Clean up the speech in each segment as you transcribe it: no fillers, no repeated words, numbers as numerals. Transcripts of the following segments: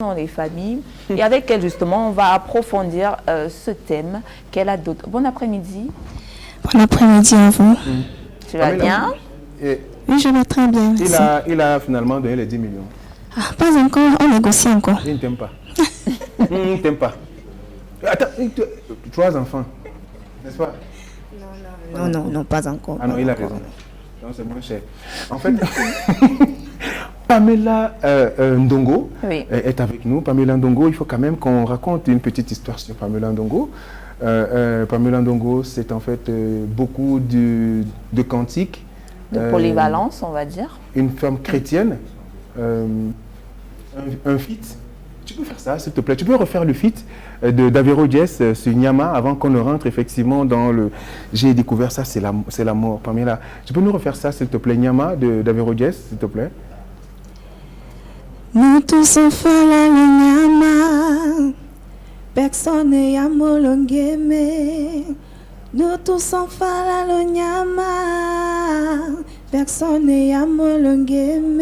dans les familles et avec elle justement on va approfondir ce thème qu'elle a d'autres. Bon après-midi. Bon après-midi à vous. Tu vas bien? Oui, je vais très bien. Merci. Il a finalement donné les 10 millions. Ah, pas encore, on négocie encore. Il ne t'aime pas. Il ne t'aime pas. Attends, 3 enfants, n'est-ce pas? Non, pas encore. Ah non, il a raison. Non, c'est moins cher. En fait, Pamela Ndongo est avec nous. Pamela Ndongo, il faut quand même qu'on raconte une petite histoire sur Pamela Ndongo. Pamela Ndongo, c'est en fait beaucoup de cantiques. De polyvalence, on va dire. Une femme chrétienne. Un feat. Tu peux faire ça, s'il te plaît. Tu peux refaire le feat de Davero Jess sur Nyama avant qu'on ne rentre effectivement dans le... J'ai découvert ça, c'est la mort. Pamela, tu peux nous refaire ça, s'il te plaît, Nyama de Davero Jess, s'il te plaît. Nous tous on fait la Nyama, personne n'est à molongeme. Nous tous on fait la Nyama, personne n'est à molongeme.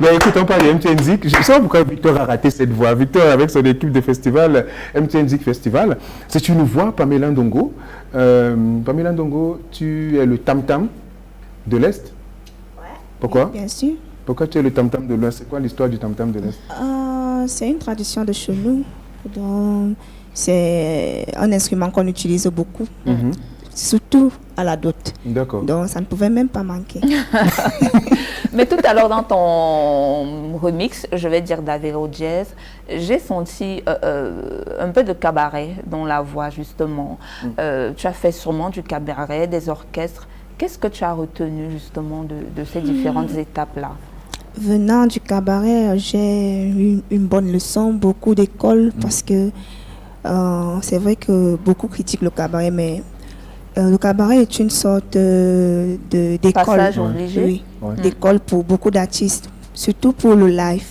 Mais écoute, on parle de MTN Zik. Je ne sais pas pourquoi Victor a raté cette voix. Victor, avec son équipe de festival, MTN Zik Festival, c'est une voix, Pamela Ndongo. Pamela Ndongo, tu es le tam-tam de l'Est. Ouais. Pourquoi? Oui, bien sûr. Pourquoi tu es le tam-tam de l'Est? C'est quoi l'histoire du tam-tam de l'Est? C'est une tradition de chez nous. Donc, c'est un instrument qu'on utilise beaucoup. Surtout à la dot. D'accord. Donc, ça ne pouvait même pas manquer. Mais tout à l'heure, dans ton remix, je vais dire Davero Jazz, j'ai senti un peu de cabaret dans la voix, justement. Tu as fait sûrement du cabaret, des orchestres. Qu'est-ce que tu as retenu, justement, de ces différentes étapes-là? Venant du cabaret, j'ai eu une bonne leçon, beaucoup d'écoles, parce que c'est vrai que beaucoup critiquent le cabaret, mais le cabaret est une sorte d'école. Passage obligé. Oui, d'école pour beaucoup d'artistes, surtout pour le live.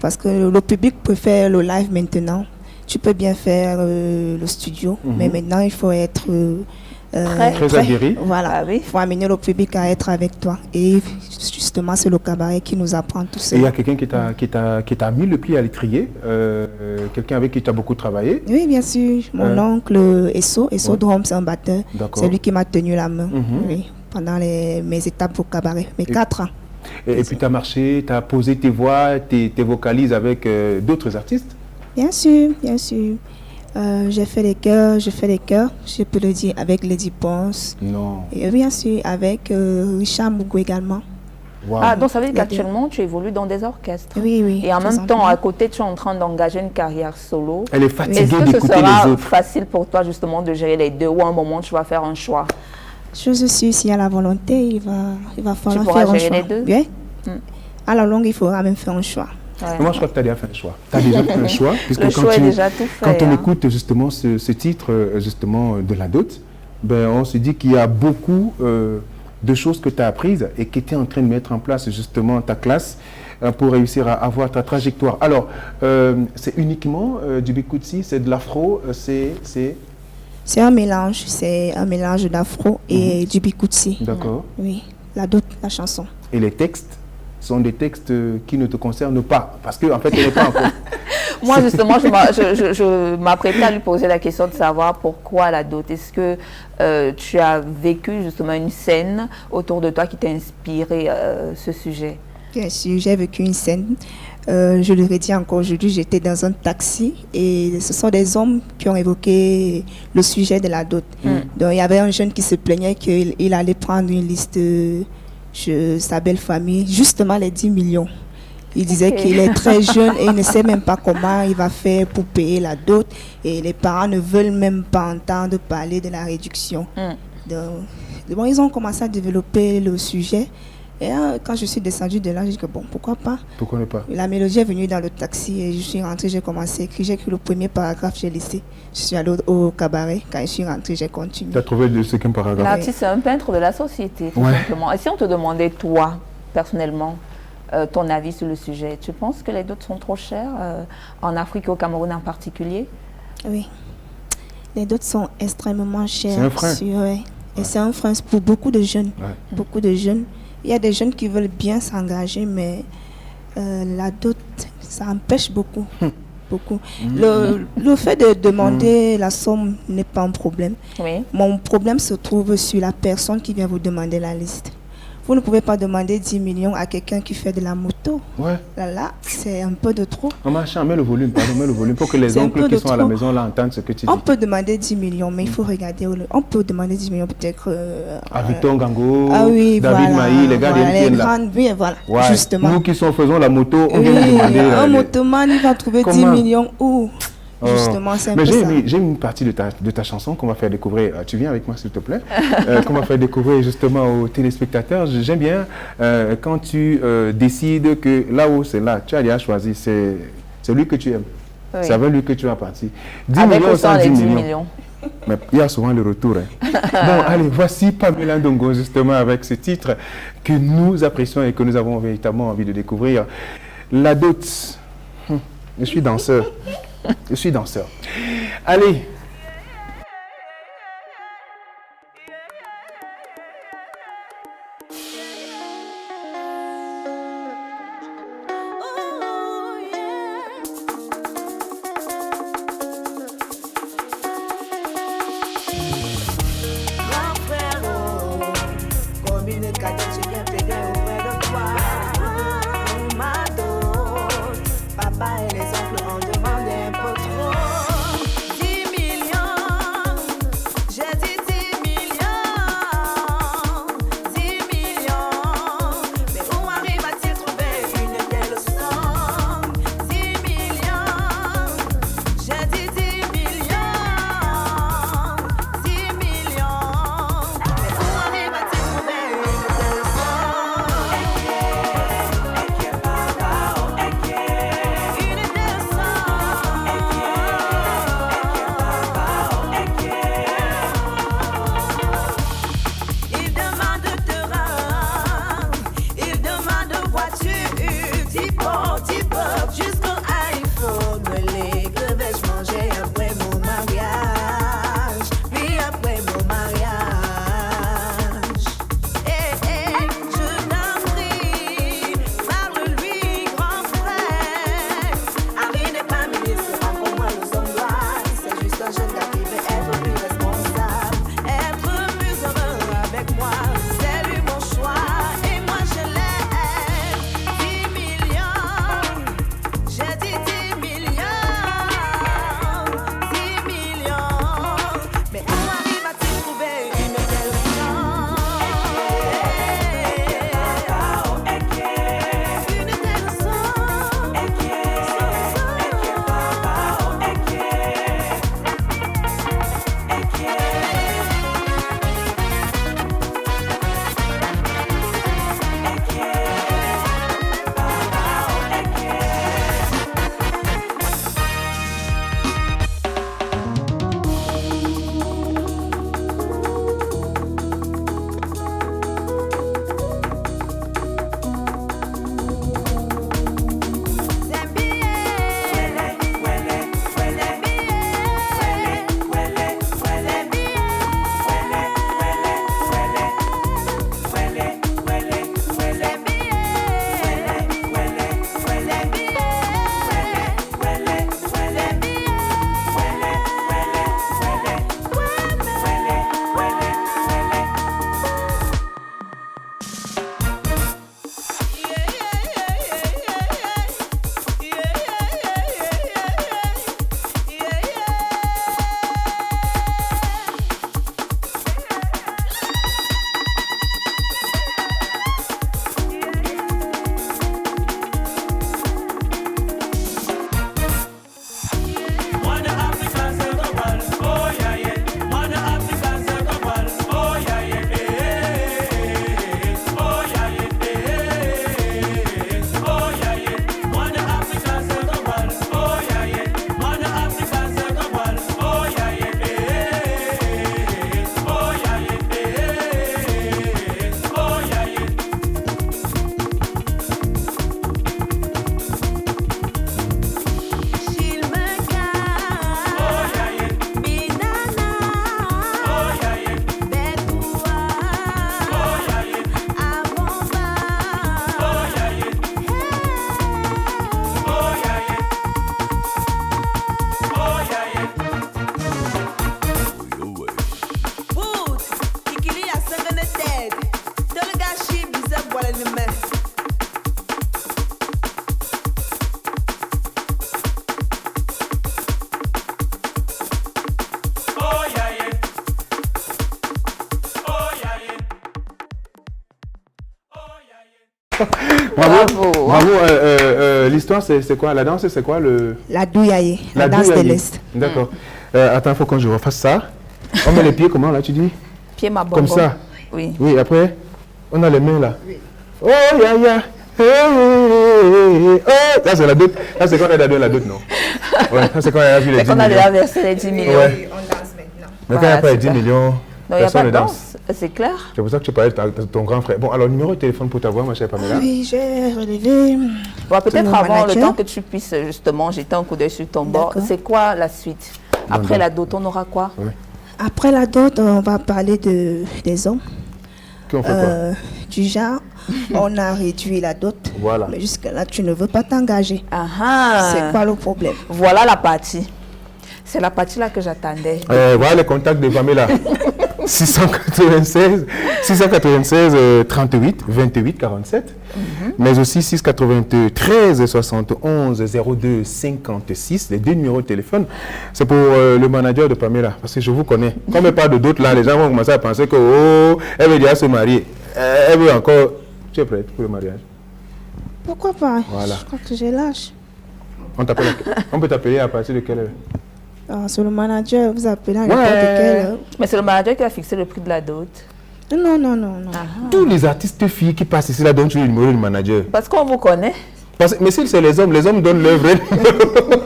Parce que le public préfère le live maintenant. Tu peux bien faire le studio, mais maintenant il faut être très aguerri. Voilà, il faut amener le public à être avec toi. Et justement, c'est le cabaret qui nous apprend tout ça. Et il y a quelqu'un qui t'a mis le pied à l'étrier, quelqu'un avec qui tu as beaucoup travaillé? Oui, bien sûr. Mon oncle Esso Drum, c'est un batteur. C'est lui qui m'a tenu la main pendant mes étapes au cabaret, mes 4 ans. Et puis tu as marché, tu as posé tes voix, tes vocalises avec d'autres artistes? Bien sûr, bien sûr. J'ai fait les chœurs, je peux le dire, avec Lady Ponce. Non. Et bien sûr, avec Richard Mougou également. Wow. Ah, donc ça veut dire qu'actuellement, tu évolues dans des orchestres. Oui. Et en même temps, à côté, tu es en train d'engager une carrière solo. Elle est fatiguée d'écouter les autres. Est-ce que ce sera facile pour toi, justement, de gérer les deux, ou à un moment, tu vas faire un choix? Chose sûre, s'il y a la volonté, il va falloir faire un choix. Tu pourras gérer les deux? Oui. À la longue, il faudra même faire un choix. Ouais. Moi, je crois que tu as déjà fait un choix. Tu as déjà fait un choix. Puisque le choix est déjà tout fait. Quand on écoute justement ce titre justement de la dot, ben, on se dit qu'il y a beaucoup de choses que tu as apprises et que tu es en train de mettre en place justement ta classe pour réussir à avoir ta trajectoire. Alors, c'est uniquement du Bikutsi, c'est de l'afro, c'est un mélange. C'est un mélange d'afro et du Bikutsi. D'accord. Oui, la dot, la chanson. Et les textes sont des textes qui ne te concernent pas, parce qu'en fait, il n'est pas encore... Moi, justement, je m'apprêtais à lui poser la question de savoir pourquoi la dot. Est-ce que tu as vécu justement une scène autour de toi qui t'a inspiré ce sujet? Bien sûr, j'ai vécu une scène. Je le redis encore aujourd'hui, j'étais dans un taxi et ce sont des hommes qui ont évoqué le sujet de la dot. Donc, il y avait un jeune qui se plaignait qu'il allait prendre une liste... sa belle famille, justement les 10 millions. Il disait qu'il est très jeune et il ne sait même pas comment il va faire pour payer la dot et les parents ne veulent même pas entendre parler de la réduction. Donc, ils ont commencé à développer le sujet et quand je suis descendue de là, j'ai dit que bon, pourquoi pas? Pourquoi ne pas? La mélodie est venue dans le taxi et je suis rentrée, j'ai commencé à écrire, j'ai écrit le premier paragraphe, j'ai laissé. Je suis allée au cabaret, quand je suis rentrée, j'ai continué. Tu as trouvé le second paragraphe? L'artiste, c'est un peintre de la société, tout simplement. Et si on te demandait, toi, personnellement, ton avis sur le sujet, tu penses que les dots sont trop chers, en Afrique et au Cameroun en particulier? Oui. Les dots sont extrêmement chers. C'est un frein. Et c'est un frein pour beaucoup de jeunes. Beaucoup de jeunes. Il y a des jeunes qui veulent bien s'engager, mais La dot, ça empêche beaucoup. Beaucoup. Le fait de demander la somme n'est pas un problème. Oui. Mon problème se trouve sur la personne qui vient vous demander la liste. Vous ne pouvez pas demander 10 millions à quelqu'un qui fait de la moto. Ouais. Là, c'est un peu de trop. Maman, mets le volume, pardon, mets le volume pour que les C'est un oncles peu qui de sont à la trop. maison là entendent ce que tu dis. On peut demander 10 millions, mais il faut regarder. On peut demander 10 millions peut-être. À Victor Gango, Ah oui, David voilà, Maï, les gars voilà, des les là. grandes, oui, voilà, Ouais. justement. Nous qui faisons la moto, on Oui, vient nous demander. un motoman, il va trouver 10 Comment? millions où? Oh. Justement, c'est un Mais peu ça. j'ai une partie de ta chanson qu'on va faire découvrir. Tu viens avec moi, s'il te plaît, qu'on va faire découvrir justement aux téléspectateurs. J'aime bien quand tu décides que là où c'est là, tu as déjà choisi, c'est lui que tu aimes. Oui. C'est avec lui que tu vas partir. 10 Avec millions ou sans les 10 millions. millions. Mais il y a souvent le retour. Hein. Bon, allez, voici Pamela Ndongo, justement, avec ce titre que nous apprécions et que nous avons véritablement envie de découvrir. La dot. Je suis danseur. Je suis danseur. Allez. Papa et les oncles en demandent un peu trop. 10 000 Bravo. L'histoire, c'est quoi? La danse, c'est quoi? La douyaye, la danse de douyaye. l'Est. D'accord. Attends, il faut que je refasse ça. On met les pieds comment, là, tu dis? Pied ma bonbon. Comme ça? Oui. Oui, après, on a les mains, là. Oui. Oh, ya. Oh, ça, c'est la dot. Ça, c'est quand on a la dot, non? Ouais, ça, c'est quand on a vu les 10 qu'on a millions. déjà versé les 10 millions. Ouais. On danse maintenant. Mais quand il n'y a Voilà, pas les 10 super. millions, Non, il n'y a personne pas ne de danse. danse, c'est clair. C'est pour ça que tu parlais de ton grand frère. Bon, alors, numéro de téléphone pour t'avoir, ma chère Pamela. Oui, j'ai relevé. Bon, peut-être mon avant, le manager. temps que tu puisses justement jeter un coup d'œil sur ton bord, D'accord. c'est quoi la suite? Après la dot, on aura quoi? Ouais. Après la dot, on va parler des hommes. Qu'on fait quoi? Du genre, on a réduit la dot. Voilà. Mais jusque-là, tu ne veux pas t'engager. Ah ah. C'est quoi le problème? Voilà la partie. C'est la partie là que j'attendais. Voilà les contacts de Pamela. 696 38 28 47, mais aussi 693 71 02 56, les deux numéros de téléphone. C'est pour le manager de Pamela, parce que je vous connais. Comme elle parle de d'autres là, les gens vont commencer à penser que oh, elle veut déjà se marier. Elle veut encore. Tu es prête pour le mariage? Pourquoi pas? Voilà. Je crois que j'ai l'âge. On peut t'appeler à partir de quelle heure? C'est le manager, vous appelez à n'importe quelle heure. Mais c'est le manager qui a fixé le prix de la dot. Non. Tous les artistes filles qui passent ici là donnent le numéro du manager. Parce qu'on vous connaît. Mais si c'est les hommes donnent leur vrai numéro.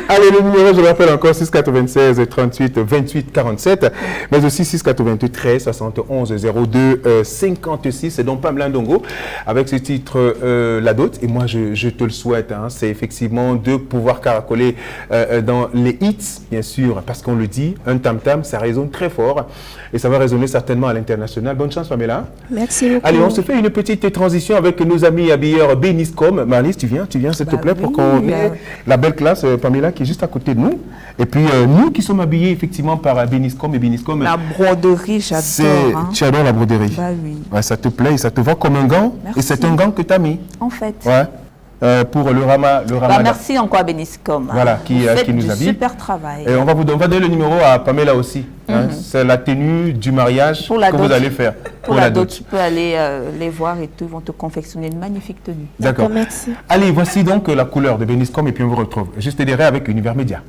Allez, le numéro, je rappelle encore, 696 38 28 47, mais aussi 688 13 71 02 56. C'est donc Pamela Ndongo avec ce titre La Dot. Et moi, je te le souhaite, hein, c'est effectivement de pouvoir caracoler dans les hits, bien sûr, parce qu'on le dit, un tam-tam, ça résonne très fort et ça va résonner certainement à l'international. Bonne chance, Pamela. Merci beaucoup. Allez, on se fait une petite transition avec nos amis habilleurs Beniscom. Marlise, tu viens s'il te plaît, pour qu'on ait la belle classe, Pamela, qui est juste à côté de nous. Et puis, nous qui sommes habillés effectivement par Beniscom et Beniscom. La broderie, j'adore. Hein. Tu adores la broderie. Bah oui. Ouais, ça te plaît, ça te va comme un gant. Merci. Et c'est un gant que tu as mis. En fait. Ouais. Pour le Ramadan. Bah, merci encore à Beniscom. Voilà, qui nous habille. Super travail. Et on va donner le numéro à Pamela aussi. Hein. C'est la tenue du mariage que vous allez faire. Pour la dot, tu peux aller les voir et tout. Ils vont te confectionner une magnifique tenue. D'accord. Merci. Allez, voici donc la couleur de Beniscom et puis on vous retrouve juste derrière avec Univers Média.